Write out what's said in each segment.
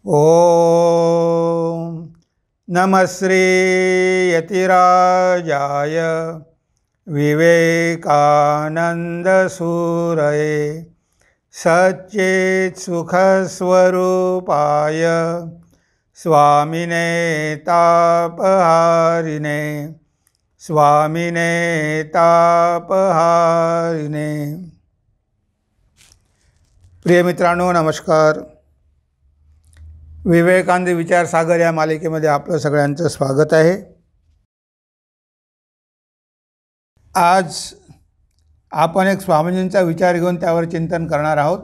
ओम नमः श्री यतिराजाय विवेकानंद सूरये सच्चित् सुखस्वरूपाय स्वामिने तापहारिणे स्वामिने तापहारिणे। प्रिय मित्रांनो, नमस्कार। विवेकानंद विचार सागर या मालिकेमध्ये आपलं सगळ्यांचं स्वागत आहे। आज आपण एक स्वामीजींचा विचार घेऊन त्यावर चिंतन करणार आहोत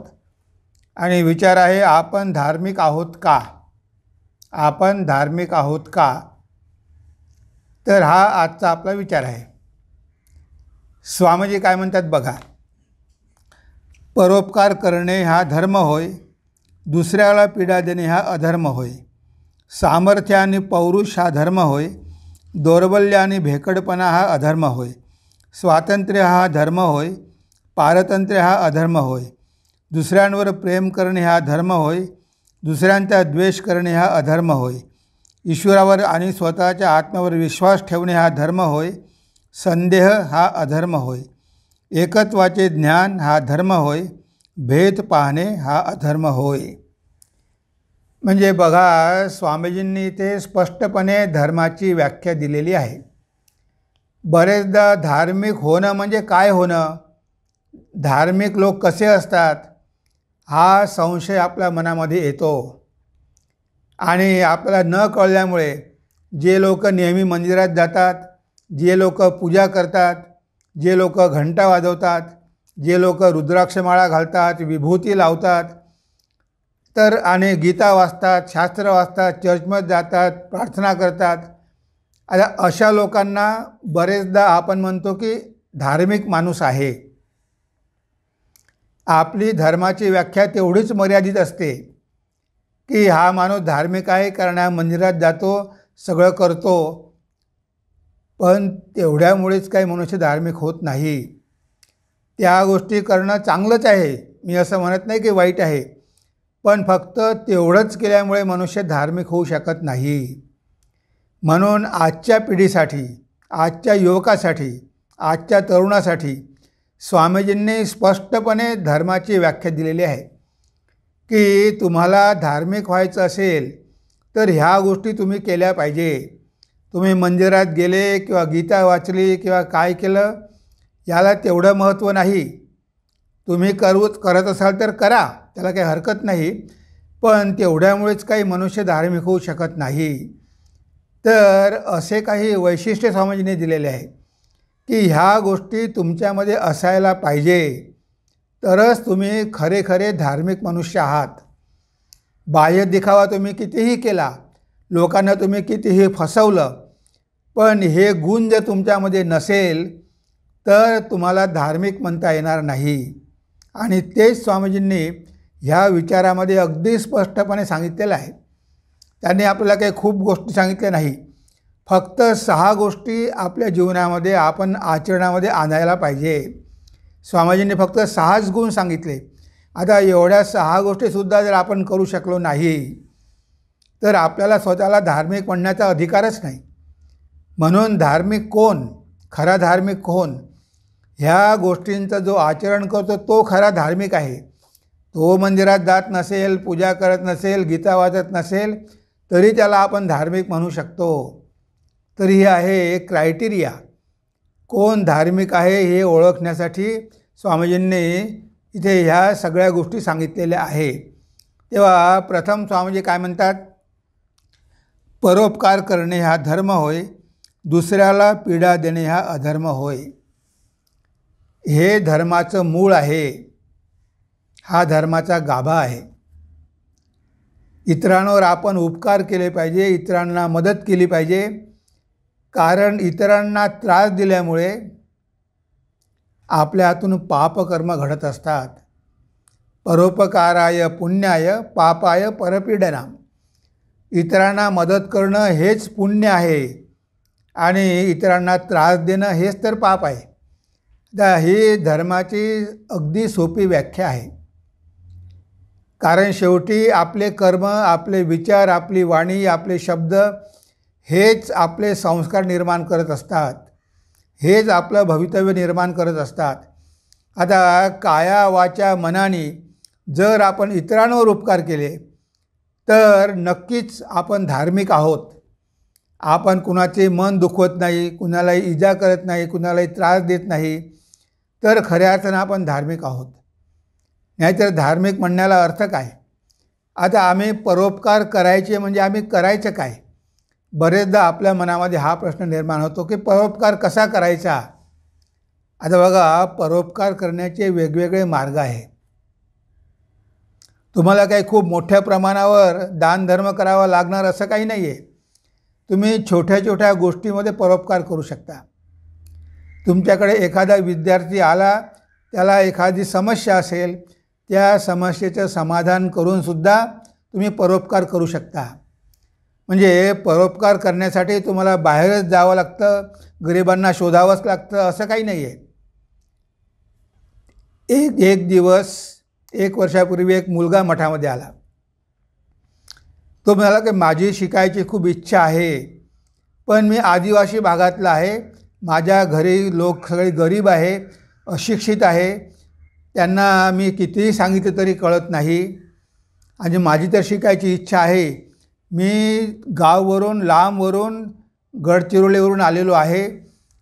आणि विचार आहे, आपण धार्मिक आहोत का? आपण धार्मिक आहोत का? तर हा आजचा आपला विचार आहे। स्वामीजी काय म्हणतात बघा, परोपकार करणे हा धर्म होय, दुसऱ्याला पीडा देणे हा अधर्म होय। सामर्थ्य आणि पौरुष हा धर्म होय, दौर्बल्य आणि भेकडपणा हा अधर्म होय। स्वातंत्र्य हा धर्म होय, पारतंत्र्य हा अधर्म होय। दुसऱ्यांवर प्रेम करणे हा धर्म होय, दुसऱ्यांचा द्वेष करणे हा अधर्म होय। ईश्वरावर आणि स्वतःच्या आत्म्यावर विश्वास ठेवणे हा धर्म होय, संदेह हा अधर्म होय। एकत्वाचे ज्ञान हा धर्म होय, भेद पाहणे हा अधर्म होय। म्हणजे बघा, स्वामीजींनी इथे स्पष्टपणे धर्माची व्याख्या दिलेली आहे। बरेचदा धार्मिक होणं म्हणजे काय होणं, धार्मिक लोक कसे असतात, हा संशय आपल्या मनामध्ये येतो। आणि आपल्याला न कळल्यामुळे जे लोक नेहमी मंदिरात जातात, जे लोक पूजा करतात, जे लोक घंटा वाजवतात, जे लोक रुद्राक्षमाळा घालतात, विभूती लावतात, तर आणि गीता वाचतात, शास्त्र वाचतात, चर्चमध्ये जातात, प्रार्थना करतात, आता अशा लोकांना बरेचदा आपण म्हणतो की धार्मिक माणूस आहे। आपली धर्माची व्याख्या तेवढीच मर्यादित असते की हा माणूस धार्मिक आहे कारण हा मंदिरात जातो, सगळं करतो, पण तेवढ्यामुळेच काही मनुष्य धार्मिक होत नाही। त्या गोष्टी करणं चांगलंच आहे, मी असं म्हणत नाही की वाईट आहे, पण फक्त तेवढंच केल्यामुळे मनुष्य धार्मिक होऊ शकत नाही। म्हणून आजच्या पिढीसाठी, आजच्या युवकासाठी, आजच्या तरुणासाठी स्वामीजींनी स्पष्टपणे धर्माची व्याख्या दिलेली आहे की तुम्हाला धार्मिक व्हायचं असेल तर ह्या गोष्टी तुम्ही केल्या पाहिजे। तुम्ही मंदिरात गेले किंवा गीता वाचली किंवा काय केलं, याला तेवढं महत्त्व नाही। तुम्ही करत असाल तर करा, त्याला काही हरकत नाही, पण तेवढ्यामुळेच काही मनुष्य धार्मिक होऊ शकत नाही। तर असे काही वैशिष्ट्य स्वामीजींनी दिलेले आहे की ह्या गोष्टी तुमच्यामध्ये असायला पाहिजे, तरच तुम्ही खरे खरे धार्मिक मनुष्य आहात। बाह्य दिखावा तुम्ही कितीही केला, लोकांना तुम्ही कितीही फसवलं, पण हे गुण जर तुमच्यामध्ये नसेल तर तुम्हाला धार्मिक म्हणता येणार नाही। आणि तेच स्वामीजींनी ह्या विचारामध्ये अगदी स्पष्टपणे सांगितलेलं आहे। त्यांनी आपल्याला काही खूप गोष्टी सांगितल्या नाही, फक्त 6 गोष्टी आपल्या जीवनामध्ये आपण आचरणामध्ये आणायला पाहिजे। स्वामीजींनी फक्त 6च गुण सांगितले। आता एवढ्या 6 गोष्टीसुद्धा जर आपण करू शकलो नाही तर आपल्याला स्वतःला धार्मिक म्हणण्याचा अधिकारच नाही। म्हणून धार्मिक कोण, खरा धार्मिक कोण, ह्या गोष्टींचं जो आचरण करतो तो खरा धार्मिक आहे। तो मंदिरात जात नसेल, पूजा करत नसेल, गीता वाचत नसेल, तरी त्याला आपण धार्मिक म्हणू शकतो। तर ही आहे एक क्रायटेरिया, कोण धार्मिक आहे हे ओळखण्यासाठी स्वामीजींनी इथे ह्या सगळ्या गोष्टी सांगितलेल्या आहे। तेव्हा प्रथम स्वामीजी काय म्हणतात, परोपकार करणे हा धर्म होय, दुसऱ्याला पीडा देणे हा अधर्म होय। हे धर्माचं मूळ आहे, हा धर्माचा गाभा आहे। इतरांवर आपण उपकार केले पाहिजे, इतरांना मदत केली पाहिजे, कारण इतरांना त्रास दिल्यामुळे आपल्या हातून पापकर्म घडत असतात। परोपकाराय पुण्याय पापाय परपीडना, इतरांना मदत करणं हेच पुण्य आहे आणि इतरांना त्रास देणं हेच तर पाप आहे। ही धर्माची अगदी सोपी व्याख्या आहे। कारण शेवटी आपले कर्म, आपले विचार, आपली वाणी, आपले शब्द हेच आपले संस्कार निर्माण करत असतात, हेच आपलं भवितव्य निर्माण करत असतात. आता काया वाचा मनाने जर आपण इतरांवर उपकार केले तर नक्कीच आपण धार्मिक आहोत. आपण कुणाचे मन दुखवत नाही, कुणालाही इजा करत नाही, कुणालाही त्रास देत नाही, तर खऱ्या अर्थानं आपण धार्मिक आहोत. नाहीतर धार्मिक म्हणण्याला अर्थ काय? आता आम्ही परोपकार करायचे म्हणजे आम्ही करायचं काय? बरेचदा आपल्या मनामध्ये हा प्रश्न निर्माण होतो की परोपकार कसा करायचा. आता बघा, परोपकार करण्याचे वेगवेगळे मार्ग आहे. तुम्हाला काही खूप मोठ्या प्रमाणावर दानधर्म करावा लागणार असं काही नाही आहे. तुम्ही छोट्या छोट्या गोष्टीमध्ये परोपकार करू शकता. तुमच्याकडे एखादा विद्यार्थी आला, त्याला एखादी समस्या असेल, त्या समस्येचं समाधान करूनसुद्धा तुम्ही परोपकार करू शकता. म्हणजे परोपकार करण्यासाठी तुम्हाला बाहेरच जावं लागतं, गरिबांना शोधावंच लागतं असं काही नाही आहे. एक दिवस 1 वर्षापूर्वी एक मुलगा मठामध्ये आला. तो म्हणाला की माझी शिकायची खूप इच्छा आहे, पण मी आदिवासी भागातला आहे, माझ्या घरी लोक सगळे गरीब आहे, अशिक्षित आहे, त्यांना मी कितीही सांगितलं तरी कळत नाही आणि माझी तर शिकायची इच्छा आहे. मी गावावरून लांबवरून गडचिरोलीवरून आलेलो आहे,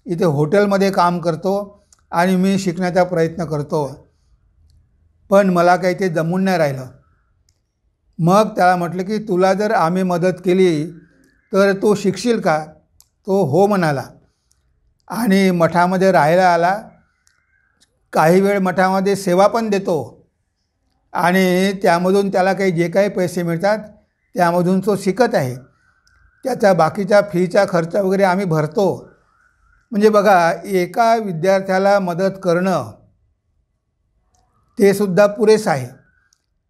इथे हॉटेलमध्ये काम करतो आणि मी शिकण्याचा प्रयत्न करतो, पण मला काही ते जमून नाही राहिलं. मग त्याला म्हटलं की तुला जर आम्ही मदत केली तर तू शिकशील का? तो हो म्हणाला आणि मठामध्ये राहायला आला. काही वेळ मठामध्ये सेवा पण देतो आणि त्यामधून त्याला जे काही पैसे मिळतात त्यामधून तो शिकत आहे. त्याचा बाकीचा फीचा खर्च वगैरे आम्ही भरतो. म्हणजे बघा, एका विद्यार्थ्याला मदत करणं ते सुद्धा पुरेसं आहे.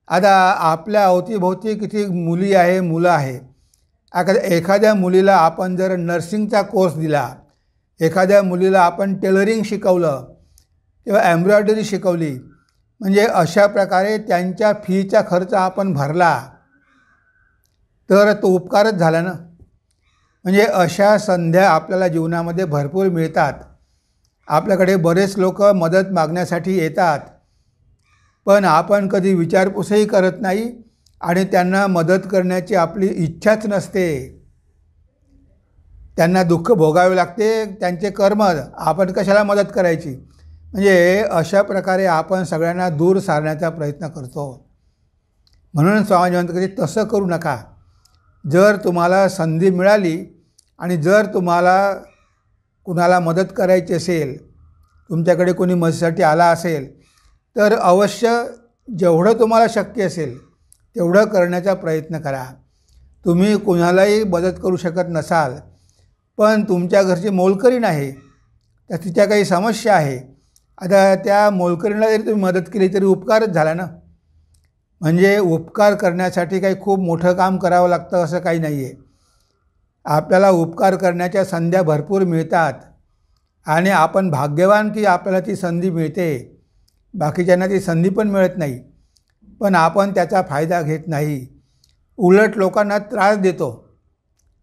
आता आपल्या अवतीभोवती किती मुली आहे, मुलं आहे. एखाद्या मुलीला आपण जर नर्सिंगचा कोर्स दिला, एखाद्या मुलीला आपण टेलरिंग शिकवलं किंवा एम्ब्रॉयडरी शिकवली, म्हणजे अशा प्रकारे त्यांच्या फीचा खर्च आपण भरला तर तो उपकारच झाला ना. म्हणजे अशा संध्या आपल्याला जीवनामध्ये भरपूर मिळतात. आपल्याकडे बरेच लोक मदत मागण्यासाठी येतात, पण आपण कधी विचारपूसही करत नाही आणि त्यांना मदत करण्याची आपली इच्छाच नसते. त्यांना दुःख भोगावे लागते, त्यांचे कर्म, आपण कशाला मदत करायची. म्हणजे अशा प्रकारे आपण सगळ्यांना दूर सारण्याचा प्रयत्न करतो. म्हणून स्वामी म्हणतात की तसं करू नका. जर तुम्हाला संधी मिळाली आणि जर तुम्हाला कुणाला मदत करायची असेल, तुमच्याकडे कोणी मदतीसाठी आला असेल, तर अवश्य जेवढं तुम्हाला शक्य असेल तेवढं करण्याचा प्रयत्न करा. तुम्ही कुणालाही मदत करू शकत नसाल, पण तुमच्या घरची मोलकरीण आहे, तर तिच्या काही समस्या आहे, आता त्या मोलकरीणला जरी तुम्ही मदत केली तरी उपकारच झाला ना. म्हणजे उपकार करण्यासाठी काही खूप मोठं काम करावं लागतं असं काही नाही आहे. आपल्याला उपकार करण्याच्या संध्या भरपूर मिळतात आणि आपण भाग्यवान की आपल्याला ती संधी मिळते. बाकीच्यांना ती संधी पण मिळत नाही, पण आपण त्याचा फायदा घेत नाही, उलट लोकांना त्रास देतो.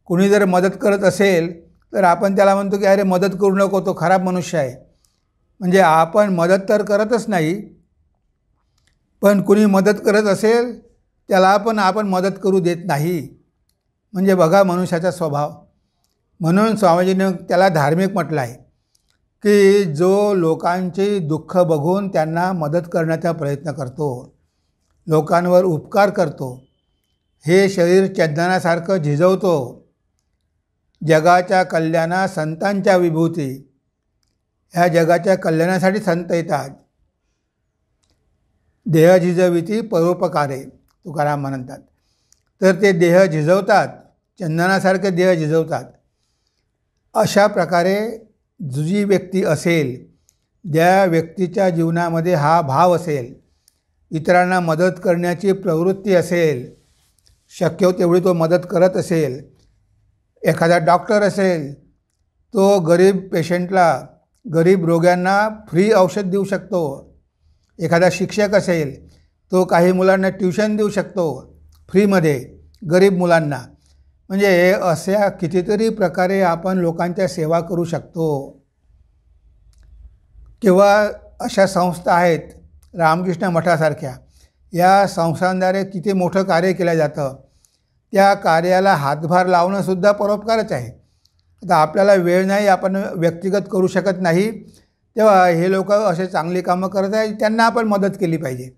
कुणी जर मदत करत असेल तर आपण त्याला म्हणतो की अरे मदत करू नको, तो खराब मनुष्य आहे. म्हणजे आपण मदत तर करतच नाही, पण कुणी मदत करत असेल त्याला पण आपण मदत करू देत नाही. म्हणजे बघा मनुष्याचा स्वभाव. म्हणून स्वामीजीने त्याला धार्मिक म्हटलं आहे की जो लोकांचे दुःख बघून त्यांना मदत करण्याचा प्रयत्न करतो, लोकांवर उपकार करतो, हे शरीर चंदनासारखं झिजवतो. जगाच्या कल्याणा संतांच्या विभूती. ह्या जगाच्या कल्याणासाठी संत येतात. देह झिजविती परोपकारे तुकाराम म्हणतात. तर ते देह झिजवतात, चंदनासारखे देह झिजवतात. अशा प्रकारे जी व्यक्ती असेल, ज्या व्यक्तीच्या जीवनामध्ये हा भाव असेल, इतरांना मदत करण्याची प्रवृत्ती असेल, शक्य तेवढी तो मदत करत असेल. एखादा डॉक्टर असेल, तो गरीब पेशंटला, गरीब रोग्यांना फ्री औषध देऊ शकतो. एखादा शिक्षक असेल तो काही मुलांना ट्युशन देऊ शकतो फ्रीमध्ये, गरीब मुलांना. म्हणजे अशा कितीतरी प्रकारे आपण लोकांच्या सेवा करू शकतो. किंवा अशा संस्था आहेत रामकृष्ण मठासारख्या, या संस्थांद्वारे किती मोठं कार्य केलं जातं. त्या कार्याला हातभार लावणंसुद्धा परोपकारच आहे. आता आपल्याला वेळ नाही, आपण व्यक्तिगत करू शकत नाही, तेव्हा हे लोक असे चांगली कामं करत आहेत, त्यांना आपण मदत केली पाहिजे.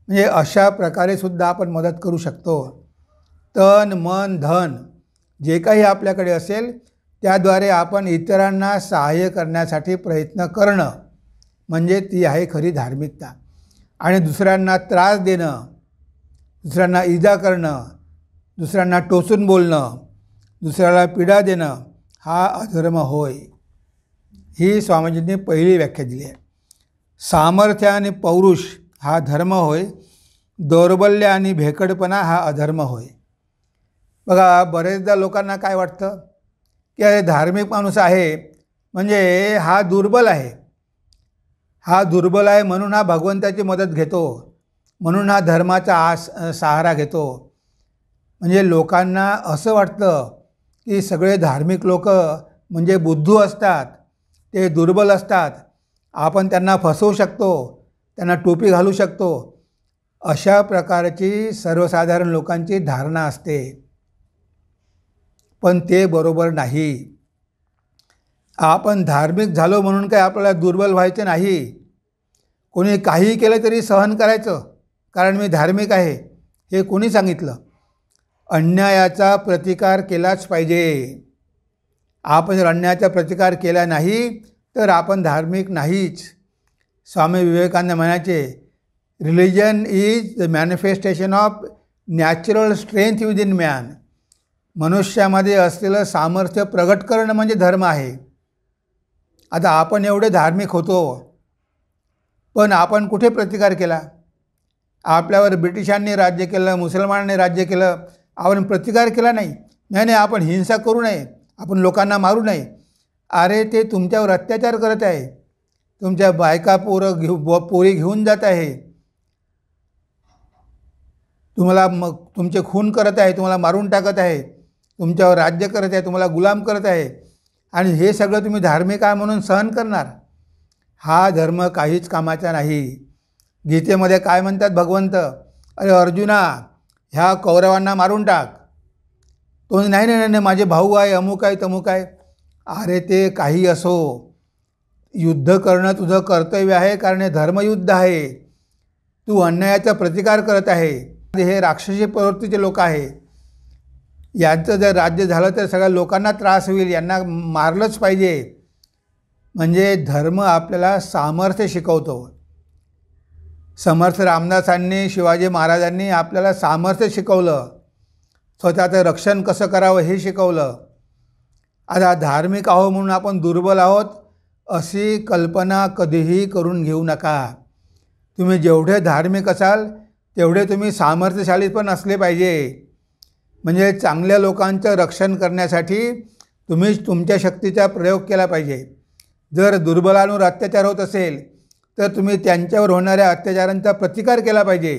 म्हणजे अशा प्रकारे सुद्धा आपण मदत करू शकतो. तन मन धन जे काही आपल्याकडे असेल त्याद्वारे आपण इतरांना सहाय्य करण्यासाठी प्रयत्न करणं म्हणजे ती आहे खरी धार्मिकता. आणि दुसऱ्यांना त्रास देणं, दुसऱ्यांना इजा करणं, दुसऱ्यांना टोचून बोलणं, दुसऱ्याला पीडा देणं हा अधर्म होय. ही स्वामीजींनी पहिली व्याख्या दिली आहे. सामर्थ्य आणि पौरुष हा धर्म होय, दौर्बल्य आणि भेकडपणा हा अधर्म होय. बघा, बरेचदा लोकांना काय वाटतं की अरे धार्मिक माणूस आहे म्हणजे हा दुर्बल आहे, हा दुर्बल आहे म्हणून हा भगवंताची मदत घेतो, म्हणून हा धर्माचा सहारा घेतो. म्हणजे लोकांना असं वाटतं की सगळे धार्मिक लोक म्हणजे बुद्धू असतात, ते दुर्बल असतात, आपण त्यांना फसवू शकतो, त्यांना टोपी घालू शकतो. अशा प्रकारची सर्वसाधारण लोकांची धारणा असते, पण ते बरोबर नाही. आपण धार्मिक झालो म्हणून काय आपल्याला दुर्बल व्हायचं नाही. कोणी काही केलं तरी सहन करायचं, कारण मी धार्मिक आहे, हे कोणी सांगितलं? अन्यायाचा प्रतिकार केलाच पाहिजे. आपण जर अन्यायाचा प्रतिकार केला नाही तर आपण धार्मिक नाहीच. स्वामी विवेकानंद म्हणायचे, religion is the manifestation of natural strength within man. मनुष्यामध्ये असलेलं सामर्थ्य प्रगट करणं म्हणजे धर्म आहे. आता आपण एवढे धार्मिक होतो, पण आपण कुठे प्रतिकार केला? आपल्यावर ब्रिटिशांनी राज्य केलं, मुसलमानांनी राज्य केलं, आपण प्रतिकार केला नाही. नाही, आपण हिंसा करू नये, आपण लोकांना मारू नये. अरे ते तुमच्यावर अत्याचार करत आहे, तुमच्या बायका पोरी घेऊन जात आहे, तुम्हाला मग तुमचे खून करत आहे, तुम्हाला मारून टाकत आहे, तुमच्यावर राज्य करत आहे, तुम्हाला गुलाम करत आहे, आणि हे सगळं तुम्ही धार्मिक आहे म्हणून सहन करणार? हा धर्म काहीच कामाचा नाही. गीतेमध्ये काय म्हणतात भगवंत? अरे अर्जुना, ह्या कौरवांना मारून टाक. तो नाही नाही नाही माझे भाऊ आहे, अमुक आहे, तमुक आहे. अरे ते काही असो, युद्ध करणं तुझं कर्तव्य आहे, कारण हे धर्मयुद्ध आहे. तू अन्यायाचा प्रतिकार करत आहे. हे राक्षसी प्रवृत्तीचे लोक आहे, यांचं जर राज्य झालं तर सगळ्या लोकांना त्रास होईल, यांना मारलंच पाहिजे. म्हणजे धर्म आपल्याला सामर्थ्य शिकवतो. समर्थ रामदासांनी, शिवाजी महाराजांनी आपल्याला सामर्थ्य शिकवलं, स्वतःचं रक्षण कसं करावं हे शिकवलं. आता धार्मिक आहो म्हणून आपण दुर्बल आहोत अशी कल्पना कधीही करून घेऊ नका. तुम्ही जेवढे धार्मिक असाल तेवढे तुम्ही सामर्थ्यशाली पण असले पाहिजे. म्हणजे चांगल्या लोकांचं रक्षण करण्यासाठी तुम्ही तुमच्या शक्तीचा प्रयोग केला पाहिजे. जर दुर्बलांवर अत्याचार होत असेल तर तुम्ही त्यांच्यावर होणाऱ्या अत्याचारांचा प्रतिकार केला पाहिजे.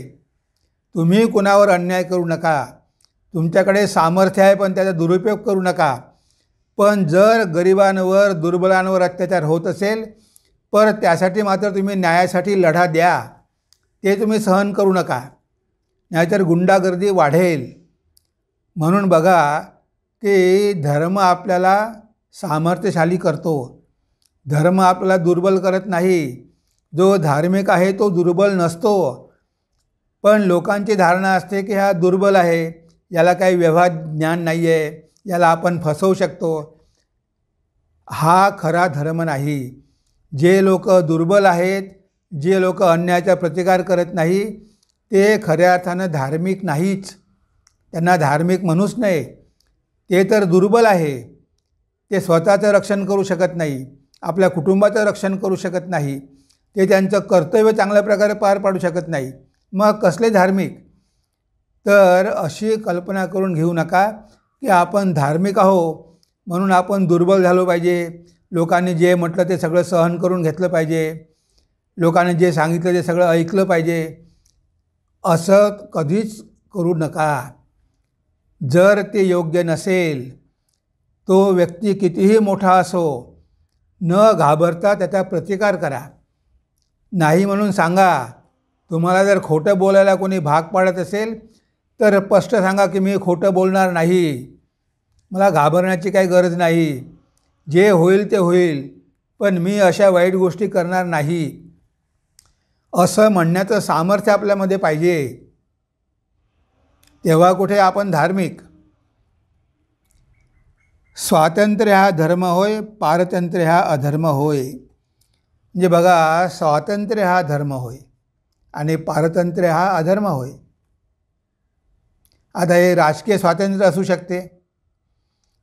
तुम्ही कुणावर अन्याय करू नका. तुमच्याकडे सामर्थ्य आहे पण त्याचा दुरुपयोग करू नका. पण जर गरिबांवर, दुर्बलांवर अत्याचार होत असेल तर त्यासाठी मात्र तुम्ही न्यायासाठी लढा द्या. ते तुम्ही सहन करू नका, नाहीतर गुंडागर्दी वाढेल. म्हणून बघा की धर्म आपल्याला सामर्थ्यशाली करतो, धर्म आपल्याला दुर्बल करत नाही. जो धार्मिक आहे तो दुर्बल नसतो. पण लोकांची धारणा असते की हा दुर्बल आहे, याला काही व्यवहार ज्ञान नाही आहे, याला आपण फसवू शकतो. हा खरा धर्म नाही. जे लोक दुर्बल आहेत, जे लोक अन्यायाचा प्रतिकार करत नाही, ते खऱ्या अर्थानं धार्मिक नाहीच. त्यांना धार्मिक म्हणूच नये. ते तर दुर्बल आहे. ते स्वतःचं रक्षण करू शकत नाही, आपल्या कुटुंबाचं रक्षण करू शकत नाही, ते त्यांचं कर्तव्य चांगल्या प्रकारे पार पाडू शकत नाही. मग कसले धार्मिक? तर अशी कल्पना करून घेऊ नका की आपण धार्मिक आहो म्हणून आपण दुर्बल झालो पाहिजे, लोकांनी जे म्हटलं ते सगळं सहन करून घेतलं पाहिजे, लोकांनी जे सांगितलं ते सगळं ऐकलं पाहिजे. असं कधीच करू नका. जर ते योग्य नसेल, तो व्यक्ती कितीही मोठा असो, न घाबरता त्याचा प्रतिकार करा. नाही म्हणून सांगा. तुम्हाला जर खोटं बोलायला कोणी भाग पाडत असेल तर स्पष्ट सांगा की मी खोटं बोलणार नाही, मला घाबरण्याची काही गरज नाही, जे होईल ते होईल, पण मी अशा वाईट गोष्टी करणार नाही, असं म्हणण्याचं सामर्थ्य आपल्यामध्ये पाहिजे. तेव्हा कुठे आपण धार्मिक. स्वातंत्र्य हा धर्म होय, पारतंत्र्य हा अधर्म होय. म्हणजे बघा, स्वातंत्र्य हा धर्म होय आणि पारतंत्र्य हा अधर्म होय. आता हे राजकीय स्वातंत्र्य असू शकते.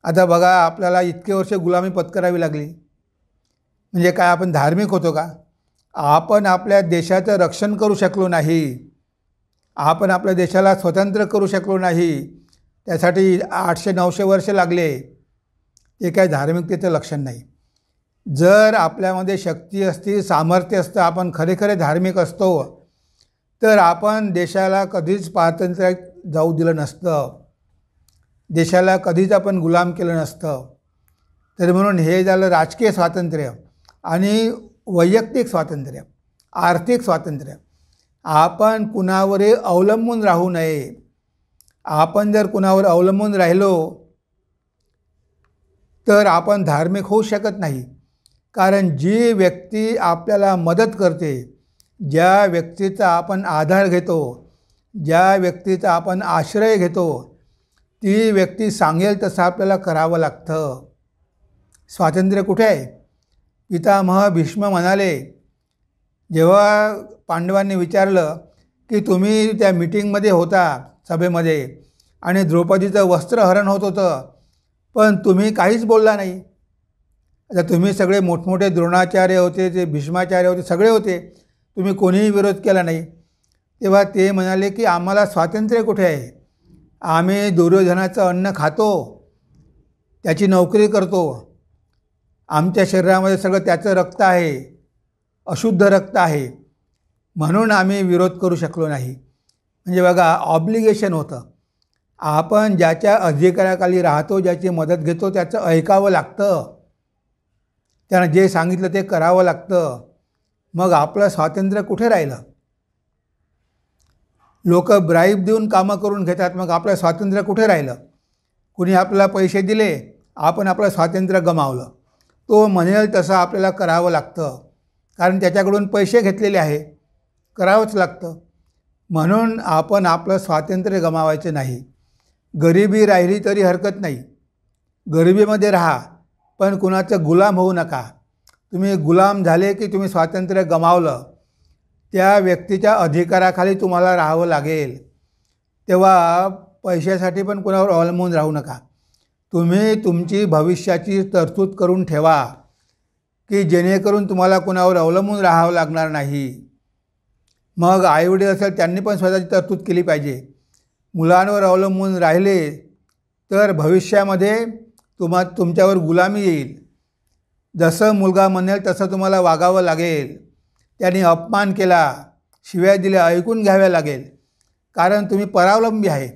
आता बघा, आपल्याला इतके वर्ष गुलामी पत्करावी लागली, म्हणजे काय आपण धार्मिक होतो का? आपण आपल्या देशाचं रक्षण करू शकलो नाही, आपण आपल्या देशाला स्वतंत्र करू शकलो नाही, त्यासाठी 800-900 वर्ष लागले. ते काय धार्मिकतेचं लक्षण नाही. जर आपल्यामध्ये शक्ती असती, सामर्थ्य असतं, आपण खरे खरे धार्मिक असतो, तर आपण देशाला कधीच पारतंत्र्यात जाऊ दिलं नसतं, देशाला कधीच आपण गुलाम केलं नसतं. तर म्हणून हे झालं राजकीय स्वातंत्र्य. आणि वैयक्तिक स्वातंत्र्य, आर्थिक स्वातंत्र्य. आपण कुणावरही अवलंबून राहू नये. आपण जर कुणावर अवलंबून राहिलो तर आपण धार्मिक होऊ शकत नाही. कारण जी व्यक्ती आपल्याला मदत करते, ज्या व्यक्तीचा आपण आधार घेतो, ज्या व्यक्तीचा आपण आश्रय घेतो, ती व्यक्ती सांगेल तसं आपल्याला करावं लागतं. स्वातंत्र्य कुठे आहे? पितामह भीष्म म्हणाले, जेव्हा पांडवांनी विचारलं की तुम्ही त्या मीटिंगमध्ये होता, सभेमध्ये, आणि द्रौपदीचं वस्त्रहरण होत होतं, पण तुम्ही काहीच बोलला नाही. आता तुम्ही सगळे मोठमोठे द्रोणाचार्य होते, ते भीष्माचार्य होते, सगळे होते, तुम्ही कोणीही विरोध केला नाही. तेव्हा ते म्हणाले की आम्हाला स्वातंत्र्य कुठे आहे? आम्ही दुर्योधनाचं अन्न खातो, त्याची नोकरी करतो, आमच्या शरीरामध्ये सगळं त्याचं रक्त आहे, अशुद्ध रक्त आहे, म्हणून आम्ही विरोध करू शकलो नाही. म्हणजे बघा, ऑब्लिगेशन होतं. आपण ज्याच्या अधिकाराखाली राहतो, ज्याची मदत घेतो, त्याचं ऐकावं लागतं, त्यानं जे सांगितलं ते करावं लागतं. मग आपलं स्वातंत्र्य कुठे राहिलं? लोक ब्राईब देऊन कामं करून घेतात, मग आपलं स्वातंत्र्य कुठे राहिलं? कुणी आपल्याला पैसे दिले, आपण आपलं स्वातंत्र्य गमावलं. तो म्हणेल तसं आपल्याला करावं लागतं, कारण त्याच्याकडून पैसे घेतलेले आहे, करावंच लागतं. म्हणून आपण आपलं स्वातंत्र्य गमावायचं नाही. गरिबी राहिली तरी हरकत नाही, गरिबीमध्ये राहा, पण कुणाचं गुलाम होऊ नका. तुम्ही गुलाम झाले की तुम्ही स्वातंत्र्य गमावलं, त्या व्यक्तीच्या अधिकाराखाली तुम्हाला राहावं लागेल. तेव्हा पैशासाठी पण कुणावर अवलंबून राहू नका. तुम्ही तुमची भविष्याची तरतूद करून ठेवा की जेणेकरून तुम्हाला कुणावर अवलंबून राहावं लागणार नाही. मग आईवडील असेल त्यांनी पण स्वतःची तरतूद केली पाहिजे. मुलांवर अवलंबून राहिले तर भविष्यामध्ये तुमच्यावर गुलामी येईल. जसं मुलगा म्हणेल तसं तुम्हाला वागावं लागेल. त्यांनी अपमान केला, शिव्या दिल्या, ऐकून घ्याव्या लागेल, कारण तुम्ही परावलंबी आहे.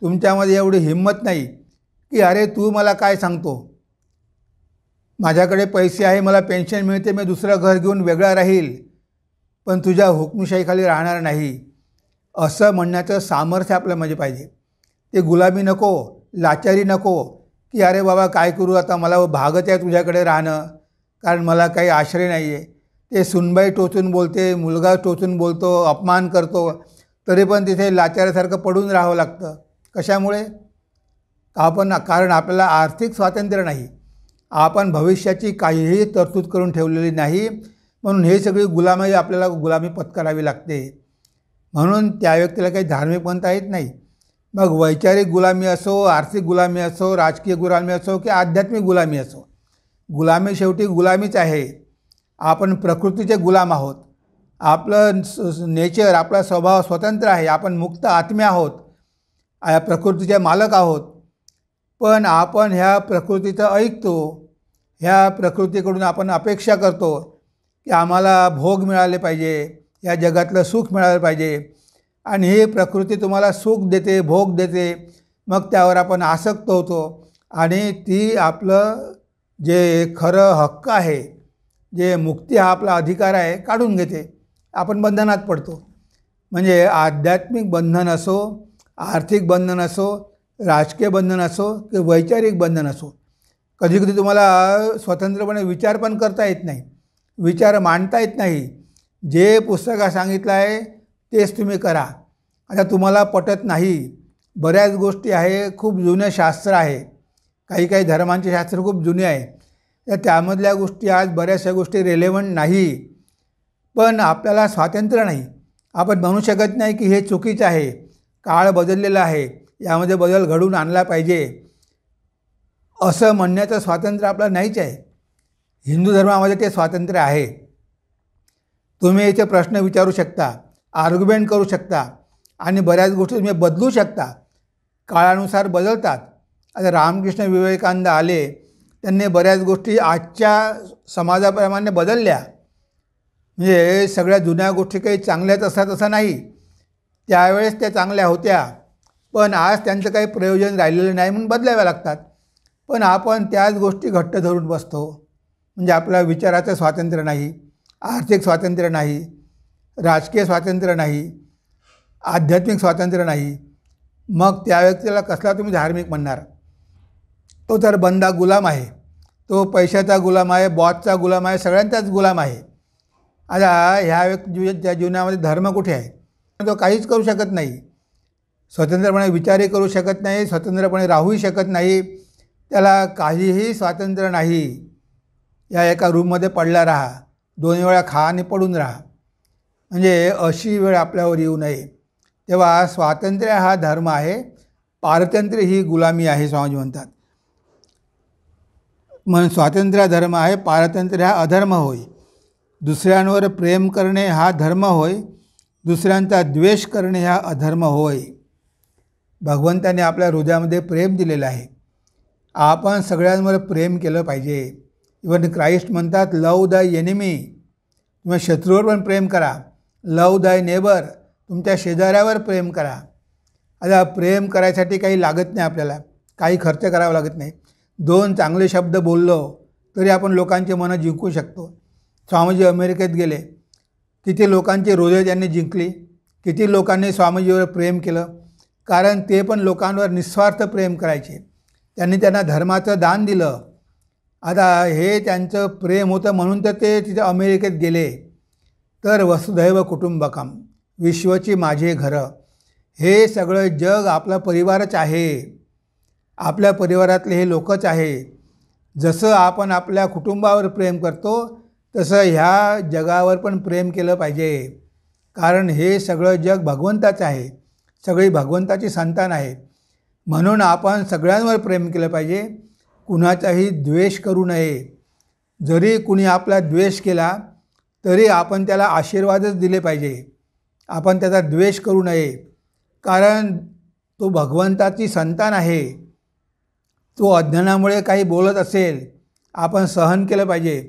तुमच्यामध्ये एवढी हिंमत नाही की अरे तू मला काय सांगतो, माझ्याकडे पैसे आहे, मला पेन्शन मिळते, मी दुसरं घर घेऊन वेगळा राहील, पण तुझ्या हुकूमशाहीखाली राहणार नाही, असं म्हणण्याचं सामर्थ्य आपल्यामध्ये पाहिजे. ते गुलामी नको, लाचारी नको की अरे बाबा काय करू आता, मला भागच आहे तुझ्याकडे राहणं, कारण मला काही आश्रय नाही आहे. ते सुनबाई टोचून बोलते, मुलगा टोचून बोलतो, अपमान करतो, तरी पण तिथे लाचाऱ्यासारखं पडून राहावं लागतं. कशामुळे? कारण आपल्याला आर्थिक स्वातंत्र्य नाही, आपण भविष्याची काहीही तरतूद करून ठेवलेली नाही. म्हणून हे सगळी गुलामी आपल्याला गुलामी पत्करावी लागते. म्हणून त्या व्यक्तीला काही धार्मिक म्हणता येत नाही. मग वैचारिक गुलामी असो, आर्थिक गुलामी असो, राजकीय गुलामी असो की आध्यात्मिक गुलामी असो, गुलामी शेवटी गुलामीच आहे. आपण प्रकृतीचे गुलाम आहोत. आपलं नेचर, आपला स्वभाव स्वतंत्र आहे, आपण मुक्त आत्मे आहोत, प्रकृतीचे मालक आहोत. पण आपण ह्या प्रकृतीचं ऐकतो, ह्या प्रकृतीकडून आपण अपेक्षा करतो की आम्हाला भोग मिळाले पाहिजे, या जगातलं सुख मिळालं पाहिजे, आणि ही प्रकृती तुम्हाला सुख देते, भोग देते. मग त्यावर आपण आसक्त होतो आणि ती आपलं जे खरं हक्क आहे, जे मुक्ती हा आपला अधिकार आहे, काढून घेते. आपण बंधनात पडतो. म्हणजे आध्यात्मिक बंधन असो, आर्थिक बंधन असो, राजकीय बंधन असो किंवा वैचारिक बंधन असो, कधीकधी तुम्हाला स्वतंत्रपणे विचार पण करता येत नाही, विचार मांडता येत नाही. जे पुस्तकात सांगितलं आहे तेच तुम्ही करा. आता तुम्हाला पटत नाही, बऱ्याच गोष्टी आहे, खूप जुनं शास्त्र आहे, काही काही धर्मांचे शास्त्र खूप जुने आहे, तर त्यामधल्या गोष्टी आज बऱ्याचशा गोष्टी रेलेवंट नाही. पण आपल्याला स्वातंत्र्य नाही. आपण म्हणू शकत नाही की हे चुकीचं आहे, काळ बदललेला आहे, यामध्ये बदल घडवून आणला पाहिजे, असं म्हणण्याचं स्वातंत्र्य आपलं नाहीच आहे. हिंदू धर्मामध्ये ते स्वातंत्र्य आहे. तुम्ही इथे प्रश्न विचारू शकता, आर्ग्युमेंट करू शकता आणि बऱ्याच गोष्टी तुम्ही बदलू शकता. काळानुसार बदलतात. आता रामकृष्ण विवेकानंद आले, त्यांनी बऱ्याच गोष्टी आजच्या समाजाप्रमाणे बदलल्या. म्हणजे सगळ्या जुन्या गोष्टी काही चांगल्याच असतात असं नाही, त्यावेळेस त्या चांगल्या होत्या, पण आज त्यांचं काही प्रयोजन राहिलेलं नाही म्हणून बदलाव्या लागतात. पण आपण त्याच गोष्टी घट्ट धरून बसतो. म्हणजे आपल्या विचाराचं स्वातंत्र्य नाही, आर्थिक स्वातंत्र्य नाही, राजकीय स्वातंत्र्य नाही, आध्यात्मिक स्वातंत्र्य नाही. मग त्या व्यक्तीला कसला तुम्ही धार्मिक म्हणणार? तो तर बंदा गुलाम आहे, तो पैशाचा गुलाम आहे, बॉसचा गुलाम आहे, सगळ्यांचाच गुलाम आहे. आता ह्या व्यक्तीच्या जीवनामध्ये धर्म कुठे आहे? तो काहीच करू शकत नाही, स्वतंत्रपणे विचारही करू शकत नाही, स्वतंत्रपणे राहूही शकत नाही, त्याला काहीही स्वातंत्र्य नाही. या एका रूममध्ये पडला राहा, 2 वेळा खा आणि पडून राहा. म्हणजे अशी वेळ आपल्यावर येऊ नये. तेव्हा स्वातंत्र्य हा धर्म आहे, पारतंत्र्य ही गुलामी आहे, स्वामी म्हणतात. म्हणून स्वातंत्र्य धर्म आहे, पारतंत्र्य हा अधर्म होय. दुसऱ्यांवर प्रेम करणे हा धर्म होय, दुसऱ्यांचा द्वेष करणे हा अधर्म होय. भगवंताने आपल्या हृदयामध्ये प्रेम दिलेलं आहे. आपण सगळ्यांवर प्रेम केलं पाहिजे. इवन क्राइस्ट म्हणतात, लव दाय एनिमी. तुम्ही शत्रूवर पण प्रेम करा. लव दाय नेबर, तुमच्या शेजाऱ्यावर प्रेम करा. आता प्रेम करायसाठी काही लागत नाही, आपल्याला काही खर्च करावा लागत नाही. 2 चांगले शब्द बोललो तरी आपण लोकांचे मनं जिंकू शकतो. स्वामीजी अमेरिकेत गेले, किती लोकांची हृदय त्यांनी जिंकली, किती लोकांनी स्वामीजीवर प्रेम केलं, कारण ते पण लोकांवर निस्वार्थ प्रेम करायचे. त्यांना धर्माचं दान दिलं. आता हे त्यांचं प्रेम होतं म्हणून तर ते तिथे अमेरिकेत गेले. तर वसुधैव कुटुंबकम, विश्वची माझे घरं, हे सगळं जग आपला परिवारच आहे. आपल्या परिवारातले हे लोकच आहे. जसं आपण आपल्या कुटुंबावर प्रेम करतो तसं ह्या जगावर पण प्रेम केलं पाहिजे, कारण हे सगळं जग भगवंताचं आहे, सगळी भगवंताची संतान आहे. म्हणून आपण सगळ्यांवर प्रेम केलं पाहिजे, कुणाचाही द्वेष करू नये. जरी कुणी आपला द्वेष केला तरी आपण त्याला आशीर्वादच दिले पाहिजे, आपण त्याचा द्वेष करू नये, कारण तो भगवंताची संतान आहे. तो अज्ञानामुळे काही बोलत असेल, आपण सहन केलं पाहिजे,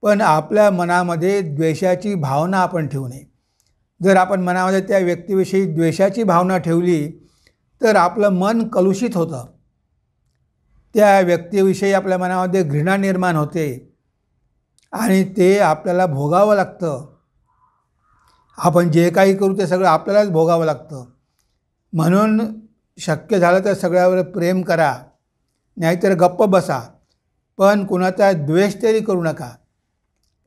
पण आपल्या मनामध्ये द्वेषाची भावना आपण ठेवू नये. जर आपण मनामध्ये त्या व्यक्तीविषयी द्वेषाची भावना ठेवली तर आपलं मन कलुषित होतं, त्या व्यक्तीविषयी आपल्या मनामध्ये घृणा निर्माण होते आणि ते आपल्याला भोगावं लागतं. आपण जे काही करू ते सगळं आपल्यालाच भोगावं लागतं. म्हणून शक्य झालं तर सगळ्यावर प्रेम करा, नाहीतर गप्प बसा, पण कुणाचा द्वेष तरी करू नका,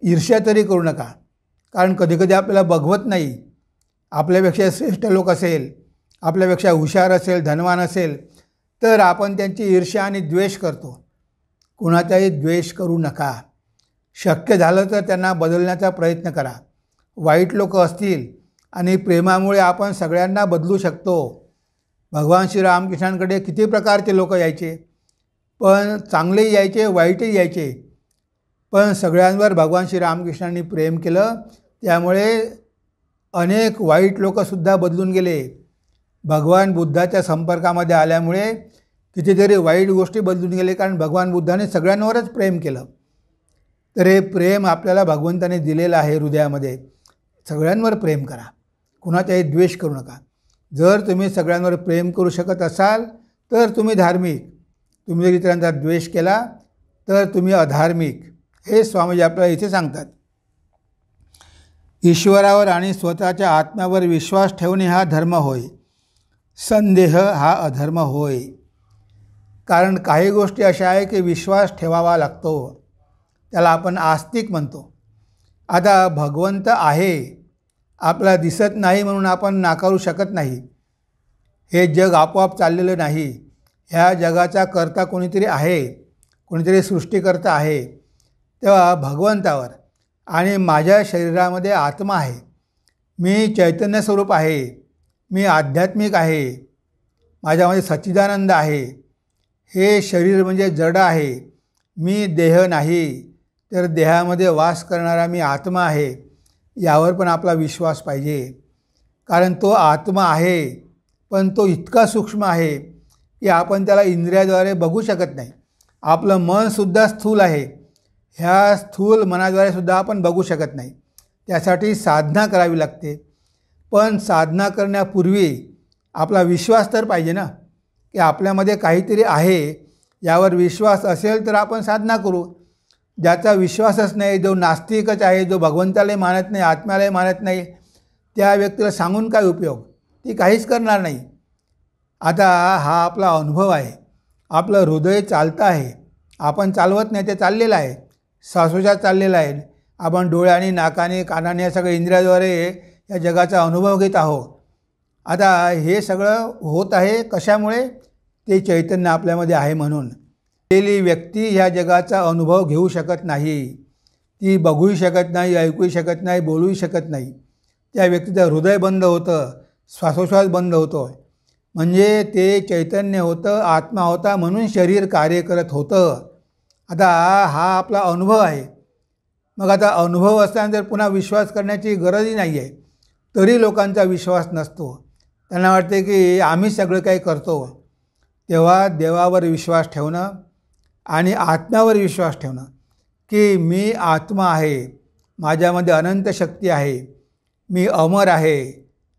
ईर्ष्या तरी करू नका. कारण कधीकधी आपल्याला बघवत नाही, आपल्यापेक्षा श्रेष्ठ लोक असेल, आपल्यापेक्षा हुशार असेल, धनवान असेल, तर आपण त्यांची ईर्ष्या आणि द्वेष करतो. कुणाचाही द्वेष करू नका. शक्य झालं तर त्यांना बदलण्याचा प्रयत्न करा. वाईट लोक असतील आणि प्रेमामुळे आपण सगळ्यांना बदलू शकतो. भगवान श्रीरामकृष्णांकडे किती प्रकारचे लोक यायचे, पण चांगलेही यायचे, वाईटही यायचे, पण सगळ्यांवर भगवान श्रीरामकृष्णांनी प्रेम केलं, त्यामुळे अनेक वाईट लोकसुद्धा बदलून गेले. भगवान बुद्धाच्या संपर्कामध्ये आल्यामुळे कितीतरी वाईट गोष्टी बदलून गेले, कारण भगवान बुद्धाने सगळ्यांवरच प्रेम केलं. तर हे प्रेम आपल्याला भगवंताने दिलेलं आहे हृदयामध्ये. सगळ्यांवर प्रेम करा, कुणाचाही द्वेष करू नका. जर तुम्ही सगळ्यांवर प्रेम करू शकत असाल तर तुम्ही धार्मिक. तुम्ही जर इतरांचा द्वेष केला तर तुम्ही अधार्मिक. हे स्वामीजी आपल्याला इथे सांगतात. ईश्वरावर आणि स्वतःच्या आत्म्यावर विश्वास ठेवणे हा धर्म होय. संदेह हा अधर्म होय. कारण काही गोष्टी अशा आहे की विश्वास ठेवावा लागतो. त्याला आपण आस्तिक म्हणतो. आता भगवंत आहे, आपल्याला दिसत नाही म्हणून आपण नाकारू शकत नाही. हे जग आपोआप चाललेलं नाही. ह्या जगाचा कर्ता कोणीतरी आहे, कोणीतरी सृष्टीकर्ता आहे. तेव्हा भगवंतावर आणि माझ्या शरीरामध्ये आत्मा आहे, मी चैतन्य स्वरूप आहे, मी आध्यात्मिक आहे, माझ्यामध्ये सच्चिदानंद आहे, हे शरीर म्हणजे जड आहे, मी देह नाही, तर देहामध्ये वास करणारा मी आत्मा आहे, यावर पण आपला विश्वास पाहिजे. कारण तो आत्मा आहे, पण तो इतका सूक्ष्म आहे की आपण त्याला इंद्रियाद्वारे बघू शकत नाही. आपलं मनसुद्धा स्थूल आहे, ह्या स्थूल मनाद्वारे सुद्धा आपण बघू शकत नाही. त्यासाठी साधना करावी लागते. पण साधना करण्यापूर्वी आपला विश्वास तर पाहिजे ना, की आपल्यामध्ये काहीतरी आहे, यावर विश्वास असेल तर आपण साधना करू. ज्याचा विश्वासच नाही, जो नास्तिकच आहे, जो भगवंतालाही मानत नाही, आत्म्यालाही मानत नाही, त्या व्यक्तीला सांगून काय उपयोग? ती काहीच करणार नाही. आता हा आपला अनुभव आहे. आपलं हृदय चालतं आहे, आपण चालवत नाही, ते चाललेलं आहे, श्वासोच्छ्वास चाललेला आहे. आपण डोळ्याने, नाकाने, कानाने या सगळ्या इंद्रियाद्वारे या जगाचा अनुभव घेत आहोत. आता हे सगळं होत आहे कशामुळे? ते चैतन्य आपल्यामध्ये आहे म्हणून. गेलेली व्यक्ती ह्या जगाचा अनुभव घेऊ शकत नाही. ती बघूही शकत नाही, ऐकूही शकत नाही, बोलूही शकत नाही. त्या व्यक्तीचं हृदय बंद होतं, श्वासोच्छ्वास बंद होतो. म्हणजे ते चैतन्य होतं, आत्मा होता, म्हणून शरीर कार्य करत होतं. आता हा आपला अनुभव आहे. मग आता अनुभव असल्यानंतर पुन्हा विश्वास करण्याची गरजही नाही आहे. तरी लोकांचा विश्वास नसतो. त्यांना वाटते की आम्ही सगळं काही करतो. तेव्हा देवावर विश्वास ठेवणं आणि आत्म्यावर विश्वास ठेवणं की मी आत्मा आहे, माझ्यामध्ये अनंत शक्ती आहे, मी अमर आहे,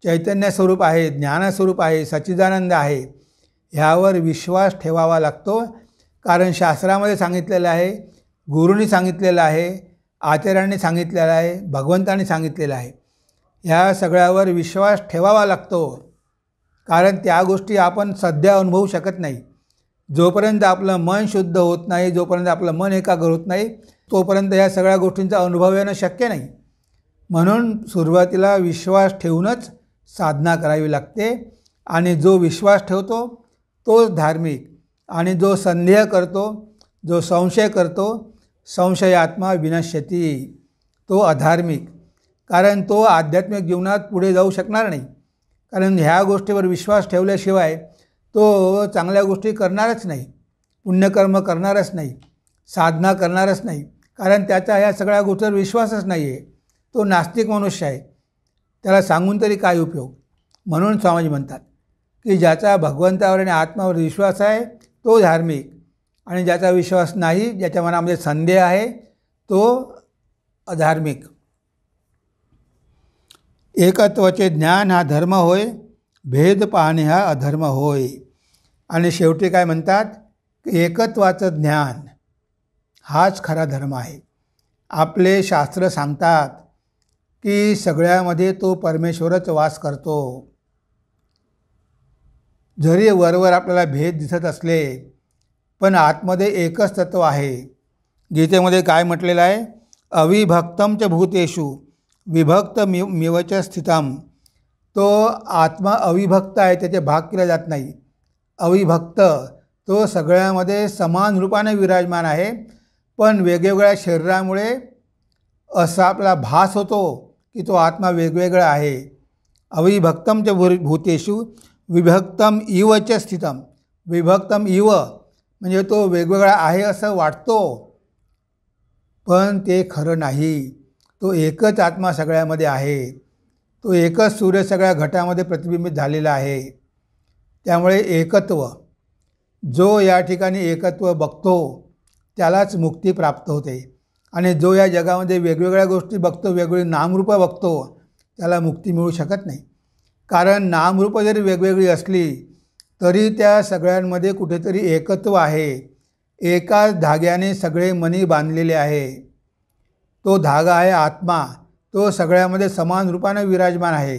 चैतन्य स्वरूप आहे, ज्ञानस्वरूप आहे, सच्चिदानंद आहे, ह्यावर विश्वास ठेवावा लागतो. कारण शास्त्रामध्ये सांगितलेलं आहे, गुरूंनी सांगितलेलं आहे, आचार्यांनी सांगितलेलं आहे, भगवंतांनी सांगितलेलं आहे. ह्या सगळ्यावर विश्वास ठेवावा लागतो. कारण त्या गोष्टी आपण सध्या अनुभवू शकत नाही. जोपर्यंत आपलं मन शुद्ध होत नाही, जोपर्यंत आपलं मन एकाग्र होत नाही, तोपर्यंत ह्या सगळ्या गोष्टींचा अनुभव येणं शक्य नाही. म्हणून सुरुवातीला विश्वास ठेवूनच साधना करावी लागते. आणि जो विश्वास ठेवतो तोच धार्मिक, आणि जो संदेह करतो, जो संशय करतो, संशयात्मा विनश्यती, तो अधार्मिक. कारण तो आध्यात्मिक जीवनात पुढे जाऊ शकणार नाही. कारण ह्या गोष्टीवर विश्वास ठेवल्याशिवाय तो चांगल्या गोष्टी करणारच नाही, पुण्यकर्म करणारच नाही, साधना करणारच नाही. कारण त्याचा ह्या सगळ्या गोष्टीवर विश्वासच नाही आहे. तो नास्तिक मनुष्य आहे. त्याला सांगून तरी काय उपयोग? म्हणून स्वामीजी म्हणतात की ज्याचा भगवंतावर आणि आत्म्यावर विश्वास आहे तो धार्मिक, आणि ज्याचा विश्वास नाही, ज्याच्या मनामध्ये संदेह आहे, तो अधार्मिक. एकत्वाचे ज्ञान हा धर्म होय, भेद पाहणे हा अधर्म होय. आणि शेवटी काय म्हणतात की एकत्वाचं ज्ञान हाच खरा धर्म आहे. आपले शास्त्र सांगतात की सगळ्यामध्ये तो परमेश्वरच वास करतो. जरी वरवर आपल्याला भेद दिसत असले पण आतमध्ये एकच तत्व आहे. गीतेमध्ये काय म्हटलेलं आहे? अविभक्तम च भूतेषु विभक्त मिवच स्थितम. तो आत्मा अविभक्त आहे, त्याचे भाग केले जात नाही. अविभक्त, तो सगळ्यामध्ये समान रूपाने विराजमान आहे, पण वेगवेगळ्या शरीरामुळे असा आपला भास होतो की तो आत्मा वेगवेगळा आहे. अविभक्तम च भूतेषु विभक्तम इव च स्थितम. विभक्तम इव म्हणजे तो वेगवेगळा आहे असं वाटतो, पण ते खरं नाही. तो एकच आत्मा सगळ्यामध्ये आहे. तो एकच सूर्य सगळ्या घटामध्ये प्रतिबिंबित झालेला आहे. त्यामुळे एकत्व, जो या ठिकाणी एकत्व बघतो त्यालाच मुक्ती प्राप्त होते. आणि जो या जगामध्ये वेगवेगळ्या गोष्टी बघतो, वेगवेगळी नामरूपं बघतो, त्याला मुक्ती मिळू शकत नाही. कारण नामरूपं जरी वेगवेगळी असली तरी त्या सगळ्यांमध्ये कुठेतरी एकत्व आहे. एकाच धाग्याने सगळे मनी बांधलेले आहे. तो धागा आहे आत्मा. तो सगळ्यामध्ये समान रूपाने विराजमान आहे.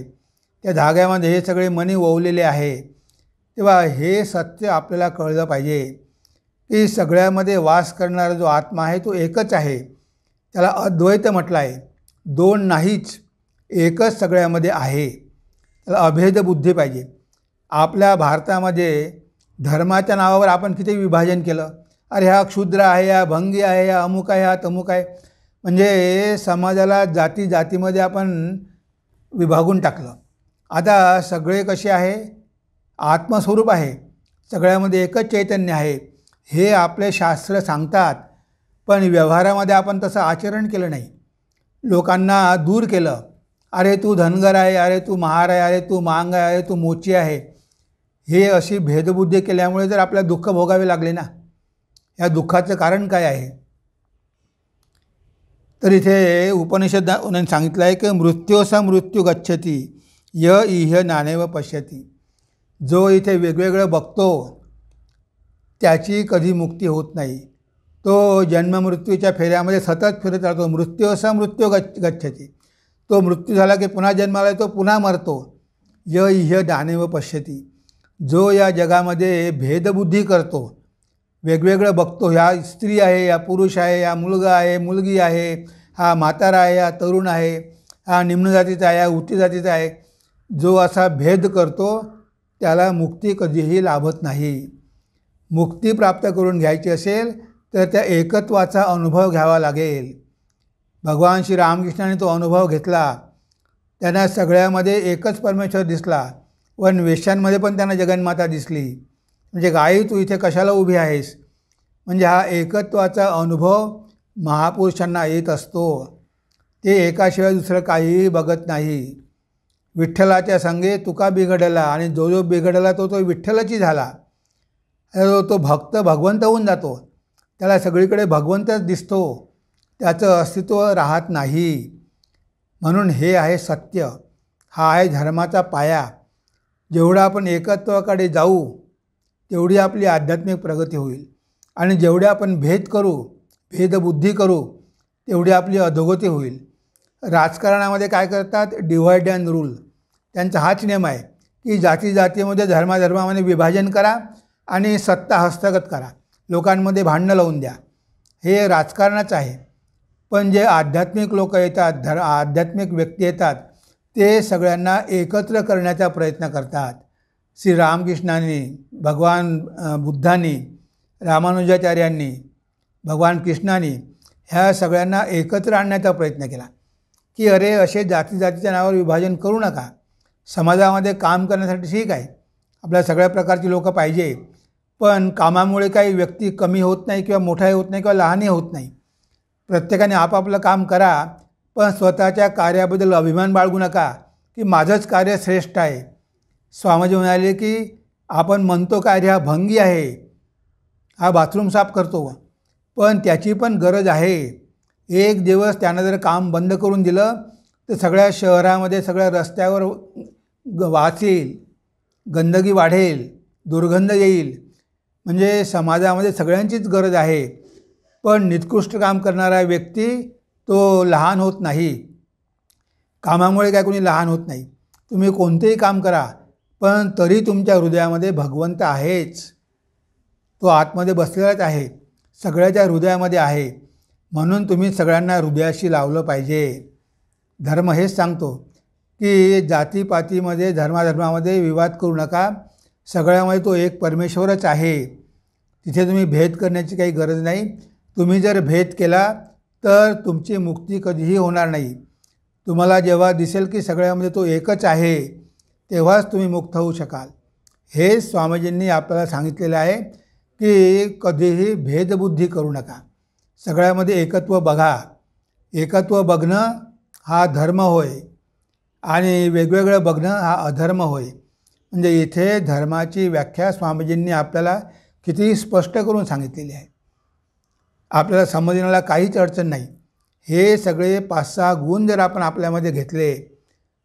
त्या धाग्यामध्ये हे सगळे मनी ओवलेले आहे. तेव्हा हे सत्य आपल्याला कळलं पाहिजे की सगळ्यामध्ये वास करणारा जो आत्मा आहे तो एकच आहे. त्याला अद्वैत म्हटलं आहे. दोन नाहीच, एकच सगळ्यामध्ये आहे. त्याला अभेद बुद्धी पाहिजे. आपल्या भारतामध्ये धर्माच्या नावावर आपण किती विभाजन केलं. अरे हा क्षुद्र आहे, हा भंगी आहे, हा अमुक आहे, हा तमुक आहे. म्हणजे समाजाला जाती जातीमध्ये आपण विभागून टाकलं. आता सगळे कसे आहे, आत्मस्वरूप आहे, सगळ्यामध्ये एकच चैतन्य आहे हे आपले शास्त्र सांगतात. पण व्यवहारामध्ये आपण तसं आचरण केलं नाही. लोकांना दूर केलं. अरे तू धनगर आहे, अरे तू महार आहे, अरे तू मांग आहे, अरे तू मोची आहे. हे अशी भेदबुद्धी केल्यामुळे जर आपल्याला दुःख भोगावे लागले ना. या दुःखाचं कारण काय आहे. तर इथे उपनिषदाने सांगितलं आहे की मृत्योसा मृत्यू गच्छती य इह नानेव पश्यती. जो इथे वेगवेगळं बघतो त्याची कधी मुक्ती होत नाही. तो जन्ममृत्यूच्या फेऱ्यामध्ये सतत फिरत राहतो. मृत्योसा मृत्यू गच्छती. तो मृत्यू झाला की पुन्हा जन्माला येतो, पुन्हा मरतो. य इह नानेव पश्यती. जो या जगामध्ये भेदबुद्धी करतो, वेगवेगळं बघतो, ह्या स्त्री आहे, या पुरुष आहे, या मुलगा आहे, मुलगी आहे, हा म्हातारा आहे, हा तरुण आहे, हा निम्न जातीचा आहे, हा उच्च जातीचा आहे, जो असा भेद करतो त्याला मुक्ती कधीही लाभत नाही. मुक्ती प्राप्त करून घ्यायची असेल तर त्या एकत्वाचा अनुभव घ्यावा लागेल. भगवान श्री रामकृष्णाने तो अनुभव घेतला. त्यांना सगळ्यामध्ये एकच परमेश्वर दिसला. पण वेश्यांमध्ये पण त्यांना जगन्माता दिसली. म्हणजे गाई तू इथे कशाला उभी आहेस. म्हणजे हा एकत्वाचा अनुभव महापुरुषांना येत असतो. ते एकाशिवाय दुसरं काहीही बघत नाही. विठ्ठलाच्या संगे तुका बिघडला आणि जो जो बिघडला तो तो विठ्ठलाची झाला. तो भक्त भगवंत होऊन जातो. त्याला सगळीकडे भगवंतच दिसतो. त्याचं अस्तित्व राहत नाही. म्हणून हे आहे सत्य. हा आहे धर्माचा पाया. जेवढा आपण एकत्वाकडे जाऊ तेवढी आपली आध्यात्मिक प्रगती होईल. आणि जेवढे आपण भेद करू, भेदबुद्धी करू, तेवढी आपली अधोगती होईल. राजकारणामध्ये काय करतात, डिव्हाइड अँड रूल. त्यांचा हाच नियम आहे की जाती जातीमध्ये धर्माधर्मामध्ये विभाजन करा आणि सत्ता हस्तगत करा, लोकांमध्ये भांडणं लावून द्या. हे राजकारणाचं आहे. पण जे आध्यात्मिक लोक येतात, आध्यात्मिक व्यक्ती येतात, ते सगळ्यांना एकत्र करण्याचा प्रयत्न करतात. श्री रामकृष्णांनी, भगवान बुद्धांनी, रामानुजाचार्यांनी, भगवान कृष्णांनी ह्या सगळ्यांना एकत्र आणण्याचा प्रयत्न केला की अरे असे जाती जातीच्या नावावर विभाजन करू नका. समाजामध्ये काम करण्यासाठी ठीक आहे, आपल्या सगळ्या प्रकारची लोकं पाहिजे. पण कामामुळे काही व्यक्ती कमी होत नाही किंवा मोठाही होत नाही किंवा लहानही होत नाही. प्रत्येकाने आपापलं काम करा, पण स्वतःच्या कार्याबद्दल अभिमान बाळगू नका की माझंच कार्य श्रेष्ठ आहे. स्वामीजी म्हणाले की आपण म्हणतो का अरे हा भंगी आहे, हा बाथरूम साफ करतो, पण त्याची पण गरज आहे. एक दिवस त्यानं जर काम बंद करून दिलं तर सगळ्या शहरामध्ये, सगळ्या रस्त्यावर वास येईल, गंदगी वाढेल, दुर्गंध येईल. म्हणजे समाजामध्ये सगळ्यांचीच गरज आहे. पण निकृष्ट काम करणारा व्यक्ती तो लहान होत नाही. कामामुळे काय कोणी लहान होत नाही. तुम्ही कोणतेही काम करा, पण तरी तुमच्या हृदयामध्ये भगवंत आहेच. तो आतमध्ये बसलेलाच आहे, सगळ्याच्या हृदयामध्ये आहे. म्हणून तुम्ही सगळ्यांना हृदयाशी लावलं पाहिजे. धर्म हेच सांगतो की जातीपातीमध्ये, धर्माधर्मामध्ये विवाद करू नका. सगळ्यामध्ये तो एक परमेश्वरच आहे. तिथे तुम्ही भेद करण्याची काही गरज नाही. तुम्ही जर भेद केला तर तुमची मुक्ती कधीही होणार नाही. तुम्हाला जेव्हा दिसेल की सगळ्यामध्ये तो एकच आहे तेव्हाच तुम्ही मुक्त होऊ शकाल. हे स्वामीजींनी आपल्याला सांगितलेलं आहे की कधीही भेदबुद्धी करू नका. सगळ्यामध्ये एकत्व बघा. एकत्व बघणं हा धर्म होय आणि वेगवेगळं बघणं हा अधर्म होय. म्हणजे इथे धर्माची व्याख्या स्वामीजींनी आपल्याला किती स्पष्ट करून सांगितलेली आहे. आपल्याला समजण्याला काहीच अडचण नाही. हे सगळे 5-6 गुण जर आपण आपल्यामध्ये घेतले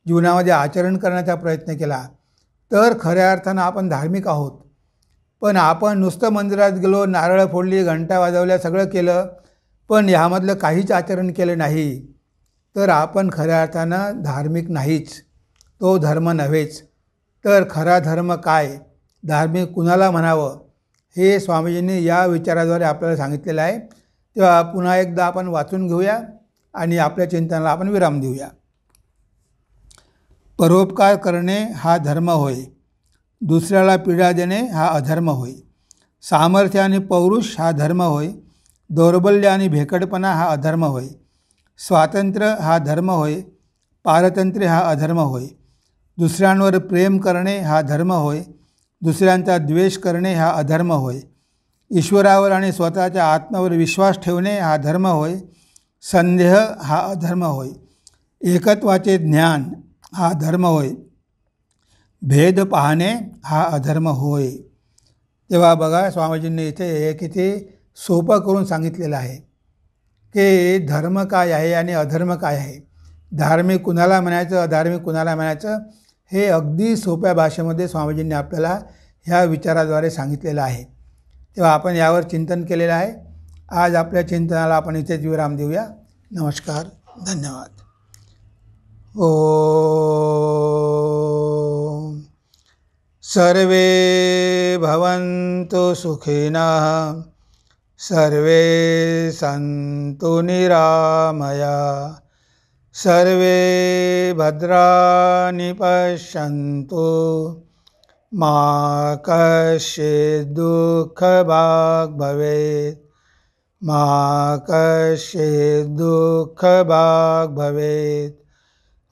जीवनामध्ये आचरण करण्याचा प्रयत्न केला तर खऱ्या अर्थानं आपण धार्मिक आहोत. पण आपण नुसतं मंदिरात गेलो, नारळ फोडली, घंटा वाजवल्या, सगळं केलं, पण ह्यामधलं काहीच आचरण केलं नाही तर आपण खऱ्या अर्थानं धार्मिक नाहीच, तो धर्म नव्हेच. तर खरा धर्म काय, धार्मिक कुणाला म्हणावं, हे स्वामीजींनी या विचाराद्वारे आपल्याला सांगितलेलं आहे. तेव्हा पुन्हा एकदा आपण वाचून घेऊया आणि आपल्या चिंतनाला आपण विराम देऊया. परोपकार करणे हा धर्म होय, दुसऱ्याला पीडा देणे हा अधर्म होय. सामर्थ्य आणि पौरुष हा धर्म होय, दौर्बल्य आणि भेकडपणा हा अधर्म होय. स्वातंत्र्य हा धर्म होय, पारतंत्र्य हा अधर्म होय. दुसऱ्यांवर प्रेम करणे हा धर्म होय, दुसऱ्यांचा द्वेष करणे हा अधर्म होय. ईश्वरावर आणि स्वतःच्या आत्म्यावर विश्वास ठेवणे हा धर्म होय, संदेह हा अधर्म होय. एकत्वाचे ज्ञान हा धर्म होय, भेद पाहणे हा अधर्म होय. तेव्हा बघा स्वामीजींनी इथे हे किती सोपं करून सांगितलेलं आहे की धर्म काय आहे आणि अधर्म काय आहे, धार्मिक कुणाला म्हणायचं, अधार्मिक कुणाला म्हणायचं, हे अगदी सोप्या भाषेमध्ये स्वामीजींनी आपल्याला ह्या विचाराद्वारे सांगितलेलं आहे. तेव्हा आपण यावर चिंतन केलेलं आहे. आज आपल्या चिंतनाला आपण इथेच विराम देऊया. नमस्कार, धन्यवाद. ओम सर्वे भवन्तु सुखिनः, सर्वे सन्तु निरामया, सर्वे भद्राणि पश्यन्तु, मा कश्चित् दुःखभाग् भवेत्, मा कश्चित् दुःखभाग् भवेत्.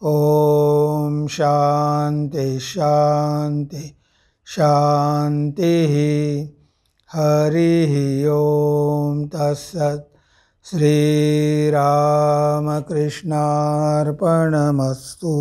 ओम शांति शांति शांति. हरि ओम तत्सत्. श्रीरामकृष्णार्पणमस्तु.